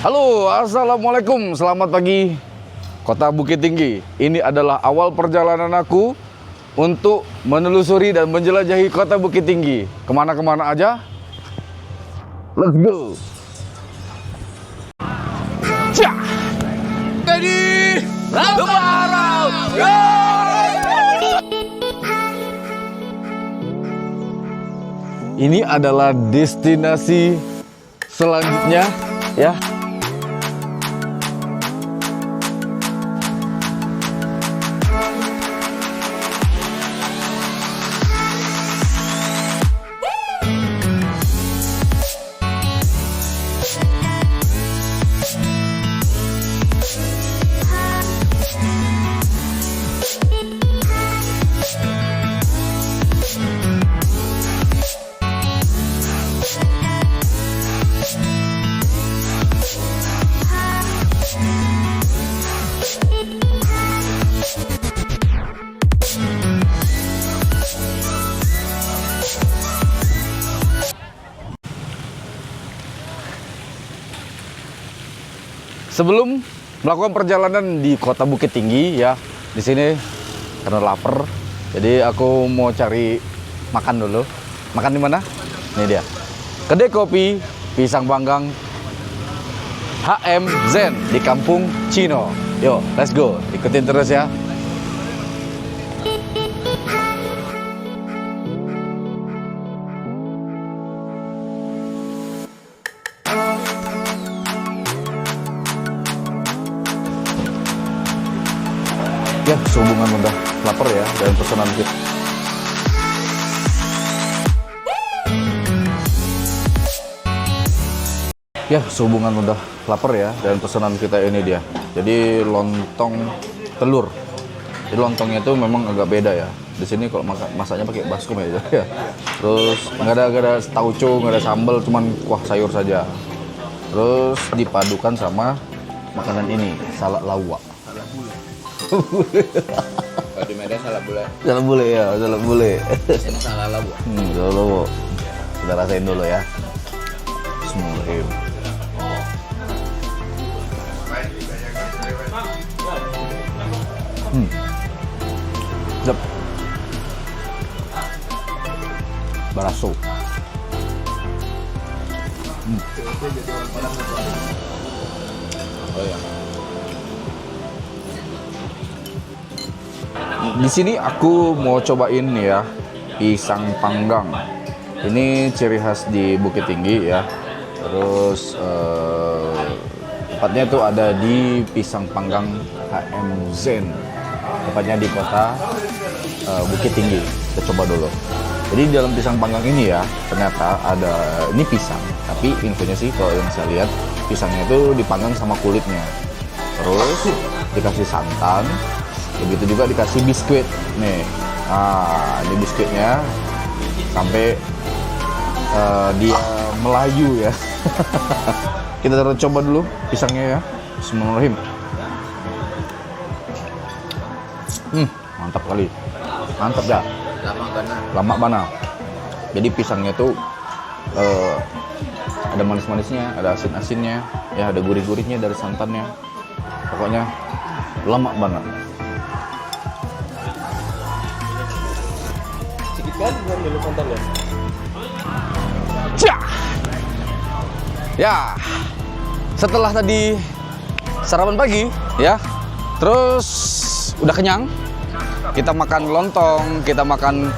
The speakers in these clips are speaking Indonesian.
Halo, assalamualaikum, selamat pagi Kota Bukit Tinggi. Ini adalah awal perjalanan aku untuk menelusuri dan menjelajahi Kota Bukit Tinggi. Kemana-kemana aja, let's go. Cah, jadi lebaran. Ini adalah destinasi selanjutnya, ya. Sebelum melakukan perjalanan di Kota Bukit Tinggi, ya, di sini karena lapar, jadi aku mau cari makan dulu. Makan di mana? Ini dia, kedai kopi pisang panggang HM Zen di Kampung Cino. Yo, let's go, ikutin terus ya. Ya, sehubungan udah lapar ya, dan pesanan kita. Ya, sehubungan udah lapar ya, dan pesanan kita ini dia. Jadi lontong telur. Jadi lontongnya itu memang agak beda ya. Di sini kalau masaknya pakai baskom ya. Terus nggak ada tauco, nggak ada sambal, cuman kuah sayur saja. Terus dipadukan sama makanan ini, salad lawak. Kalau di Medan salah bule. Salah bule ya, salah bule. Ini salah labu. Salah lawak. Kita rasain dulu ya. Bismillahirrahmanirrahim. Sedap. Baraso. Oh ya. Di sini aku mau cobain ya pisang panggang. Ini ciri khas di Bukit Tinggi ya. Terus tepatnya tuh ada di pisang panggang HM Zen. Tepatnya di kota Bukit Tinggi. Kita coba dulu. Jadi di dalam pisang panggang ini ya, ternyata ada ini pisang. Tapi infonya sih kalau yang saya lihat, pisangnya itu dipanggang sama kulitnya. Terus dikasih santan. Begitu juga dikasih biskuit nih. Nah, ini biskuitnya sampai dia melayu ya. Kita coba dulu pisangnya ya. Bismillahirrahmanirrahim. Mantap kali. Mantap dah. Lama banget. Jadi pisangnya tuh ada manis-manisnya, ada asin-asinnya, ya ada gurih-gurihnya dari santannya. Pokoknya lama banget. Kan belum dulu santan ya. Cah. Ya. Setelah tadi sarapan pagi ya. Terus udah kenyang. Kita makan lontong, kita makan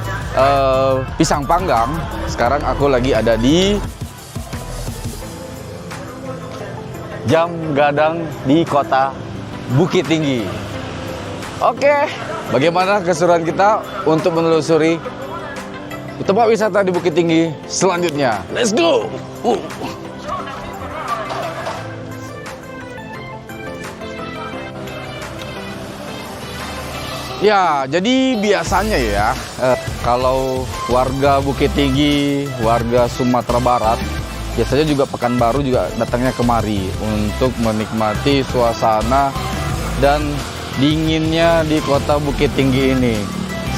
pisang panggang. Sekarang aku lagi ada di Jam Gadang di Kota Bukit Tinggi. Oke, bagaimana keseruan kita untuk menelusuri tempat wisata di Bukit Tinggi selanjutnya? Let's go! Ya, jadi biasanya ya, kalau warga Bukit Tinggi, warga Sumatera Barat, biasanya juga Pekanbaru juga datangnya kemari untuk menikmati suasana dan dinginnya di Kota Bukit Tinggi ini,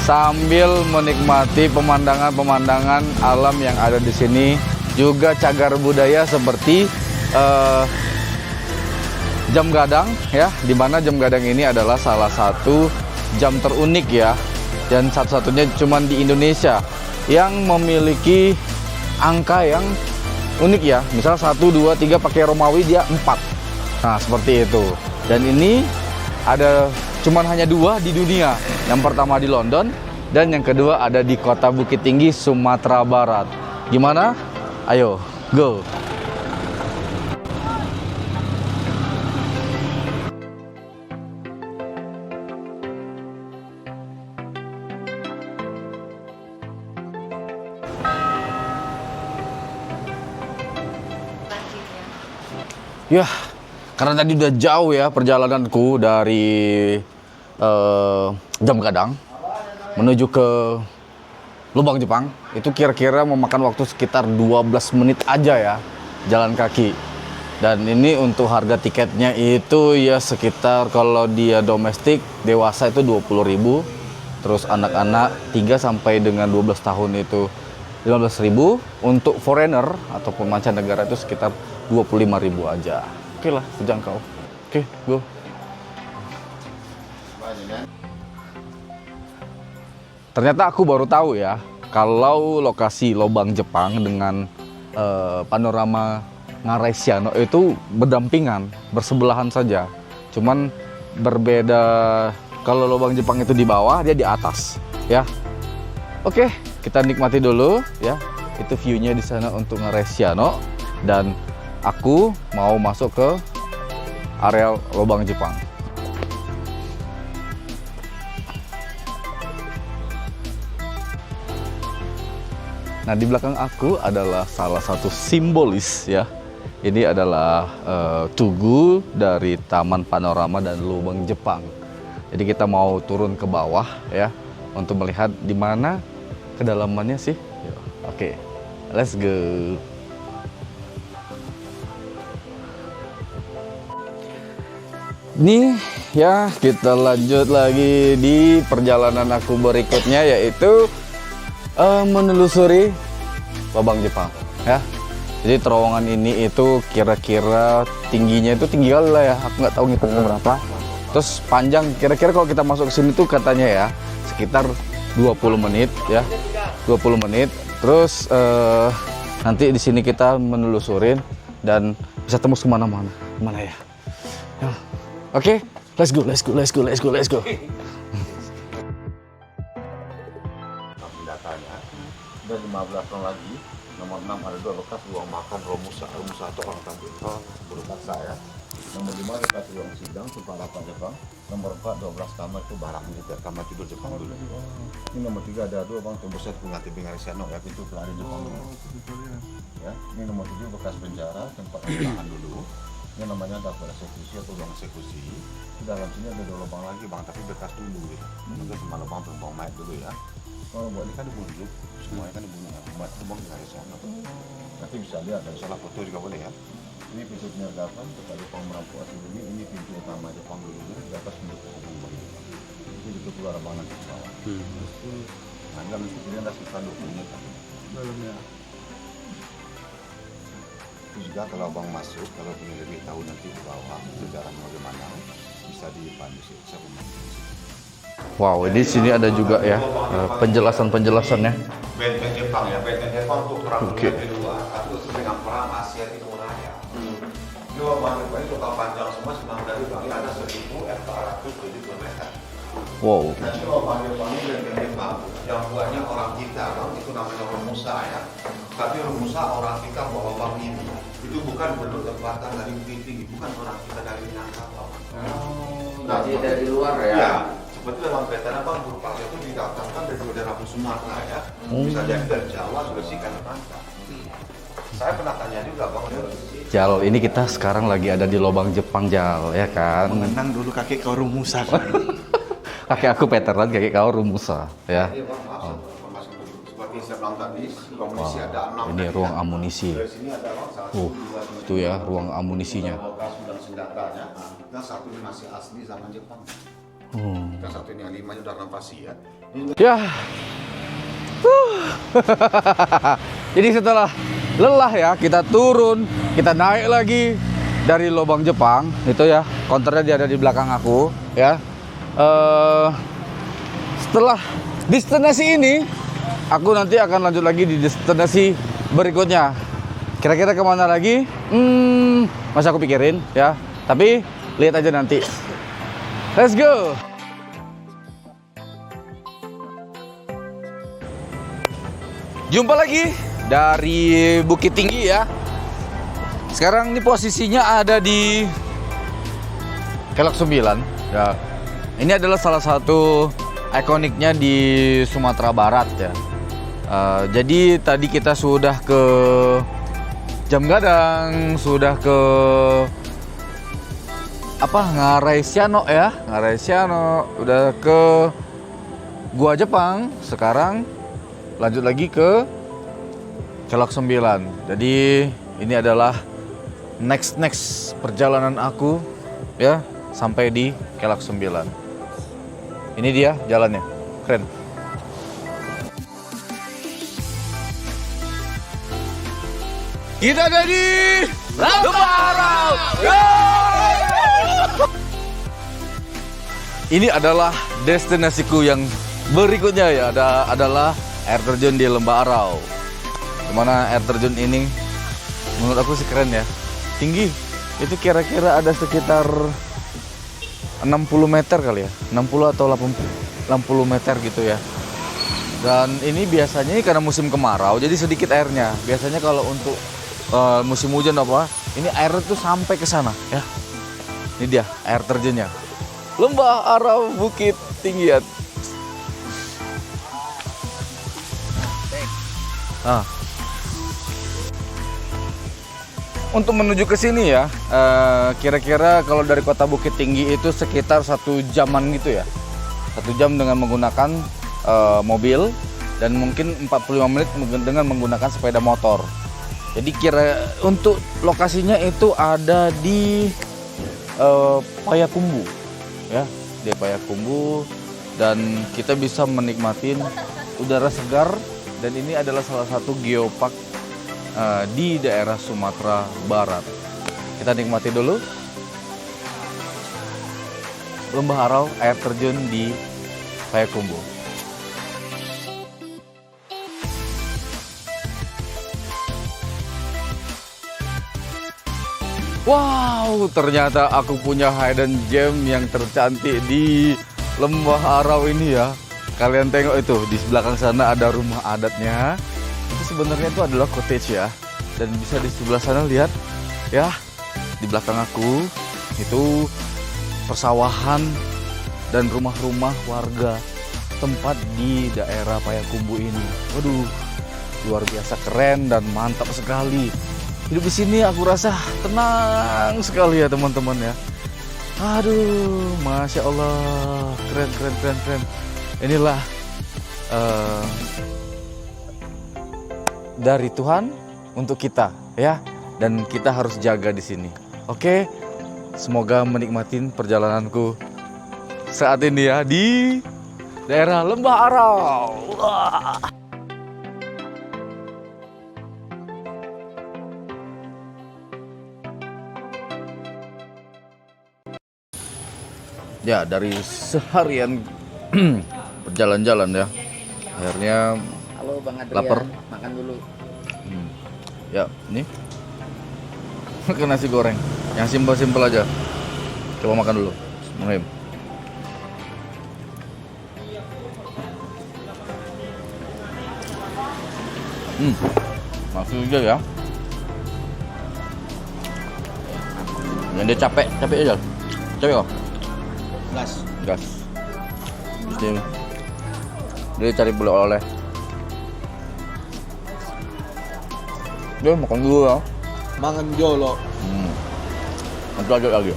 sambil menikmati pemandangan-pemandangan alam yang ada di sini, juga cagar budaya seperti jam gadang ya, di mana jam gadang ini adalah salah satu jam terunik ya, dan satu-satunya cuman di Indonesia yang memiliki angka yang unik ya. Misal 1, 2, 3 pakai Romawi dia 4. Nah, seperti itu. Dan ini ada cuman hanya 2 di dunia. Yang pertama di London dan yang kedua ada di Kota Bukit Tinggi, Sumatera Barat. Gimana? Ayo, go. Ya, karena tadi udah jauh ya perjalananku dari Jam Gadang menuju ke Lubang Jepang. Itu kira-kira memakan waktu sekitar 12 menit aja ya, jalan kaki. Dan ini untuk harga tiketnya itu ya sekitar, kalau dia domestik dewasa itu 20.000, terus anak-anak 3 sampai dengan 12 tahun itu 15.000, untuk foreigner ataupun mancanegara itu sekitar 25.000 aja. Oke lah, terjangkau. Oke, go. Ternyata aku baru tahu ya, kalau lokasi Lobang Jepang dengan panorama Ngarai Siano itu berdampingan, bersebelahan saja. Cuman berbeda, kalau Lobang Jepang itu di bawah, dia di atas ya. Oke, kita nikmati dulu ya. Itu view-nya di sana untuk Ngarai Siano, dan aku mau masuk ke area Lobang Jepang. Nah, di belakang aku adalah salah satu simbolis ya. Ini adalah tugu dari Taman Panorama dan Lubang Jepang. Jadi kita mau turun ke bawah ya untuk melihat di mana kedalamannya sih. Oke, let's go. Nih ya, kita lanjut lagi di perjalanan aku berikutnya, yaitu menelusuri Lubang Jepang ya. Jadi terowongan ini itu kira-kira tingginya itu tinggi kali lah ya, aku nggak tahu ngitungnya berapa. Terus panjang, kira-kira kalau kita masuk ke sini tuh katanya ya sekitar 20 menit ya, 20 menit. Terus nanti di sini kita menelusurin dan bisa tembus kemana-mana. Mana ya? Oke, let's go. Datanya dan 15 tahun lagi, nomor 6 ada 2 bekas ruang makan Romusa. Romusa itu orang Tambun berukat saya. Nomor 5 bekas ruang sidang Suparapat Jepang. Nomor 4 12 kamar itu barang militer, kamar tidur Jepang dulu. Ini nomor 3 ada 2 bang tembus set pengantin Ngarai Siano ya, pintu pelari Jepang dulu. Ya, ini nomor 7 bekas penjara, tempat penjarahan dulu. Ini namanya dapur eksekusi atau ruang eksekusi. Di dalam sini ada 2 lubang lagi bang, tapi bekas dulu gitu. Mungkin cuma lubang pembuang mayat dulu ya. Kalau buat ini kan dibunuh, semuanya kan dibunuh. Mayat itu bang Ngarai Siano. Nanti bisa lihat dan salah foto juga boleh ya. Ini pintu penyergapan kepada Jepang merampok asli dulu. Ini pintu utama Jepang dulu. Di atas pintu penghubung. Ini pintu keluar banget ke bawah. Nah, dalam pintu ini ada sekitar 20 meter. Dalamnya. Itu juga kalau bang masuk, kalau ingin lebih tahu nanti di bawah sejarah bagaimana, bisa dipandu sih, bisa Wow, di sini ada juga ya penjelasan-penjelasannya. Benteng Jepang ya, benteng Jepang untuk perang dunia kedua atau dengan perang Asia Timur Raya. Dua bang Jepang ini total panjang semua 9 dari bang ada 1.407 meter. Wow. Nah, dua bang Jepang ini benteng Jepang yang buatnya orang kita, bang itu namanya Romusa ya. Tapi Romusa orang kita bawa bang ini itu bukan bentuk tempatan dari Bukit Tinggi, bukan orang kita dari Minangkabau. Nah, dari luar ya. Ya. Seperti dalam petana bang, Burpaksa itu didatangkan dari daerah Sumatera ya. Bisa jadi dari Jawa, Sulawesi, Kalimantan. Saya pernah tanya juga bang. Jal, ini kita sekarang lagi ada di Lubang Jepang, Jal, ya kan? Mengenang dulu kakek kau Romusa. Kakek aku veteran, kakek kau Romusa, ya. Iya bang, masuk dulu. Seperti saya bilang tadi, amunisi ada 6. Ini ruang amunisi. Dari sini ada bang, 1, 2, 3. Itu ya ruang amunisinya. Bekas dan senjatanya. Dan satu ini masih asli zaman Jepang. Dan satu ini yang 5 udah rampasi ya. Ya. Jadi setelah lelah ya, kita turun, kita naik lagi. dari Lobang Jepang itu ya, konternya dia ada di belakang aku ya. Setelah destinasi ini, aku nanti akan lanjut lagi di destinasi berikutnya. Kira-kira kemana lagi? Masih aku pikirin ya. Tapi lihat aja nanti. Let's go. Jumpa lagi dari Bukit Tinggi ya. Sekarang ini posisinya ada di Kelok 9 ya. Ini adalah salah satu ikoniknya di Sumatera Barat ya. Jadi tadi kita sudah ke Jam Gadang, sudah ke Ngarai Siano ya, Ngarai Siano, udah ke Gua Jepang. Sekarang lanjut lagi ke Kelok 9. Jadi ini adalah next perjalanan aku ya sampai di Kelok 9. Ini dia jalannya, keren. Kita ada di Lembarau. Ini adalah destinasiku yang berikutnya ya. Adalah air terjun di Lembarau. Dimana air terjun ini menurut aku sih keren ya. Tinggi. Itu kira-kira ada sekitar 60 meter kali ya. 60 atau 80 meter gitu ya. Dan ini biasanya karena musim kemarau jadi sedikit airnya. Biasanya kalau untuk musim hujan ini air itu sampai ke sana ya. Ini dia air terjunnya. Lembah Arau Bukit Tinggian. Untuk menuju ke sini ya, kira-kira kalau dari kota Bukit Tinggi itu sekitar 1 jaman gitu ya. 1 jam dengan menggunakan mobil dan mungkin 45 menit dengan menggunakan sepeda motor. Jadi untuk lokasinya itu ada di Payakumbuh ya, di Payakumbuh, dan kita bisa menikmatin udara segar, dan ini adalah salah satu geopark di daerah Sumatera Barat. Kita nikmati dulu Lembah Arau, air terjun di Payakumbuh. Wow, ternyata aku punya hidden gem yang tercantik di Lembah Arau ini ya. Kalian tengok itu, di belakang sana ada rumah adatnya. Itu sebenarnya itu adalah cottage ya. Dan bisa di sebelah sana lihat ya, di belakang aku itu persawahan dan rumah-rumah warga tempat di daerah Payakumbuh ini. Waduh, luar biasa keren dan mantap sekali. Hidup di sini aku rasa tenang sekali ya teman-teman ya. Aduh, Masya Allah, keren. Inilah dari Tuhan untuk kita ya, dan kita harus jaga di sini. Oke, semoga menikmati perjalananku saat ini ya di daerah Lembah Arau. Wah. Ya, dari seharian berjalan-jalan ya, akhirnya Halo Bang Adrian, lapar. makan dulu. Ya, ini makan nasi goreng yang simpel-simpel aja. Coba makan dulu. Bismillahirrahmanirrahim. Masuk juga ya. Yang dia capek aja. Capek kok. Gas. Terus dia cari beli oleh. Dia makan dulu ya. Mangan jolo. Nanti lanjut lagi.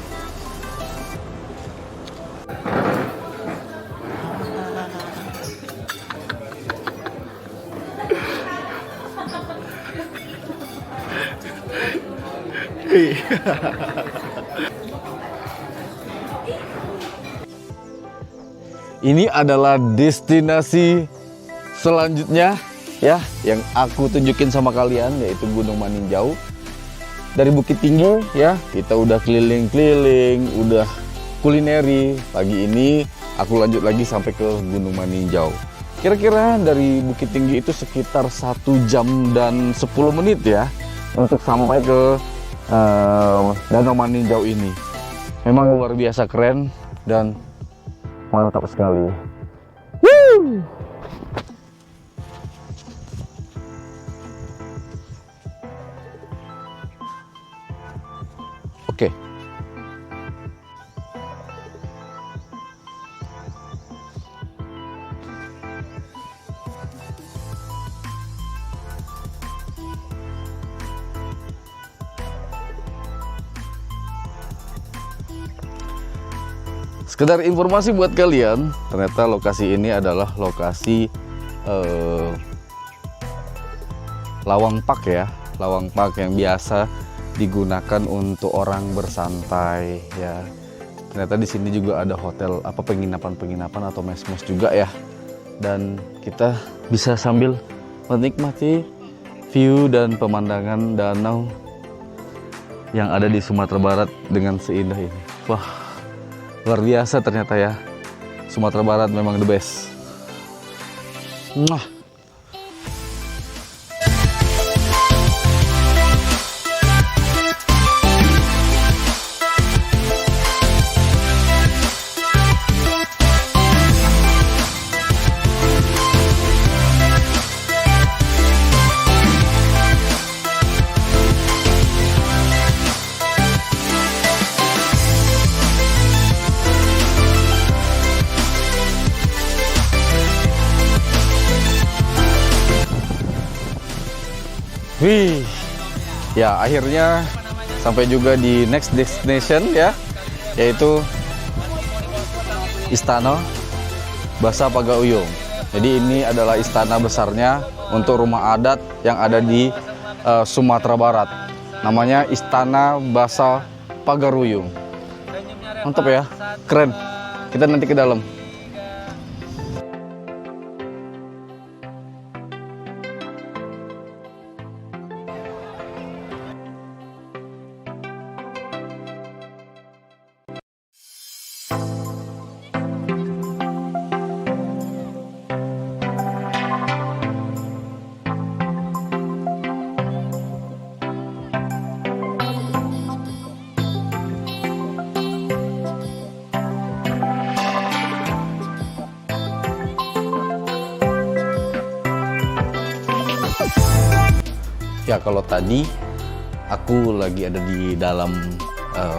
Ini adalah destinasi selanjutnya ya, yang aku tunjukin sama kalian, yaitu Gunung Maninjau. dari Bukit Tinggi ya, kita udah keliling-keliling, udah kulineri. Pagi ini aku lanjut lagi sampai ke Gunung Maninjau. Kira-kira dari Bukit Tinggi itu sekitar 1 jam dan 10 menit ya untuk sampai ke Danau Maninjau ini. Memang luar biasa keren dan mantap sekali. Woo! Oke. Sekedar informasi buat kalian, ternyata lokasi ini adalah lokasi lawang park ya, lawang park yang biasa digunakan untuk orang bersantai ya. Ternyata di sini juga ada hotel penginapan atau mes-mes juga ya. Dan kita bisa sambil menikmati view dan pemandangan danau yang ada di Sumatera Barat dengan seindah ini. Wah, luar biasa ternyata ya. Sumatera Barat memang the best. Mwah. Wih, ya akhirnya sampai juga di next destination ya, yaitu Istana Basa Pagauyung. Jadi ini adalah istana besarnya untuk rumah adat yang ada di Sumatera Barat. Namanya Istana Basa Pagaruyung. Mantap ya, keren. Kita nanti ke dalam. Ya, kalau tadi aku lagi ada di dalam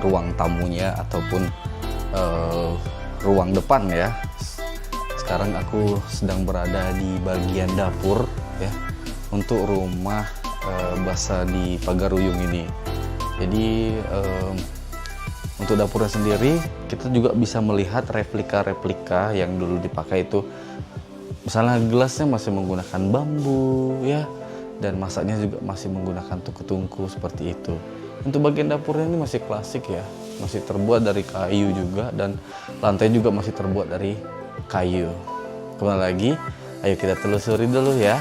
ruang tamunya ataupun ruang depan ya. Sekarang aku sedang berada di bagian dapur ya, untuk rumah Basa di Pagaruyung ini. Jadi untuk dapurnya sendiri kita juga bisa melihat replika-replika yang dulu dipakai itu. Misalnya gelasnya masih menggunakan bambu ya, dan masaknya juga masih menggunakan tungku-tungku seperti itu. Untuk bagian dapurnya ini masih klasik ya, masih terbuat dari kayu juga, dan lantai juga masih terbuat dari kayu. Kembali lagi, ayo kita telusuri dulu ya.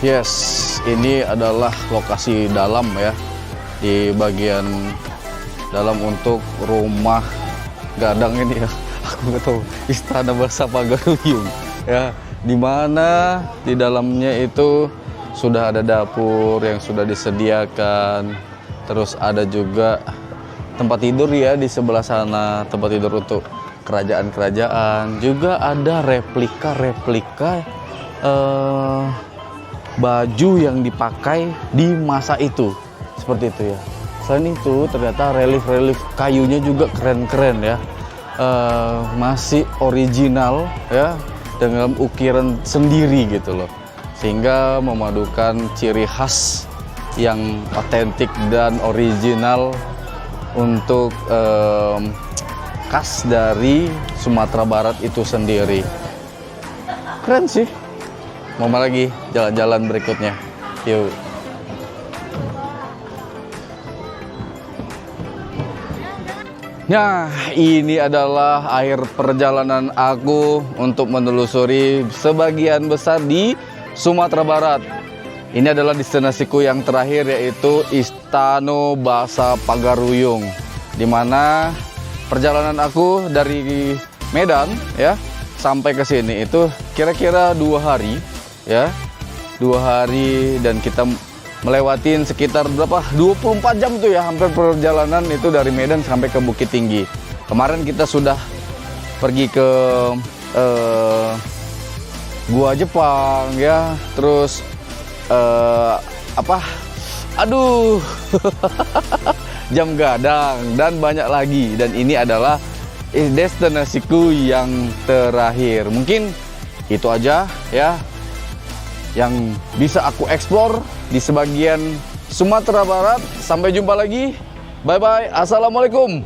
Yes, ini adalah lokasi dalam ya, di bagian dalam untuk rumah gadang ini ya. Aku nggak tahu, Istana Basa Pagaruyung ya, dimana di dalamnya itu sudah ada dapur yang sudah disediakan, terus ada juga tempat tidur ya di sebelah sana, tempat tidur untuk kerajaan-kerajaan. Juga ada replika-replika baju yang dipakai di masa itu, seperti itu ya. Selain itu ternyata relief-relief kayunya juga keren-keren ya, masih original ya, dengan ukiran sendiri gitu loh, sehingga memadukan ciri khas yang otentik dan original untuk khas dari Sumatera Barat itu sendiri. Keren sih. Mau lagi jalan-jalan berikutnya, yuk. Nah, ini adalah akhir perjalanan aku untuk menelusuri sebagian besar di Sumatera Barat. Ini adalah destinasiku yang terakhir, yaitu Istana Bahasa Pagaruyung, di mana perjalanan aku dari Medan ya sampai ke sini itu kira-kira 2 hari ya. 2 hari dan kita melewatin sekitar berapa? 24 jam tuh ya, hampir perjalanan itu dari Medan sampai ke Bukit Tinggi. Kemarin kita sudah pergi ke Gua Jepang ya, terus aduh Jam Gadang dan banyak lagi, dan ini adalah destinasiku yang terakhir. Mungkin itu aja ya yang bisa aku eksplor di sebagian Sumatera Barat. Sampai jumpa lagi, bye bye, assalamualaikum.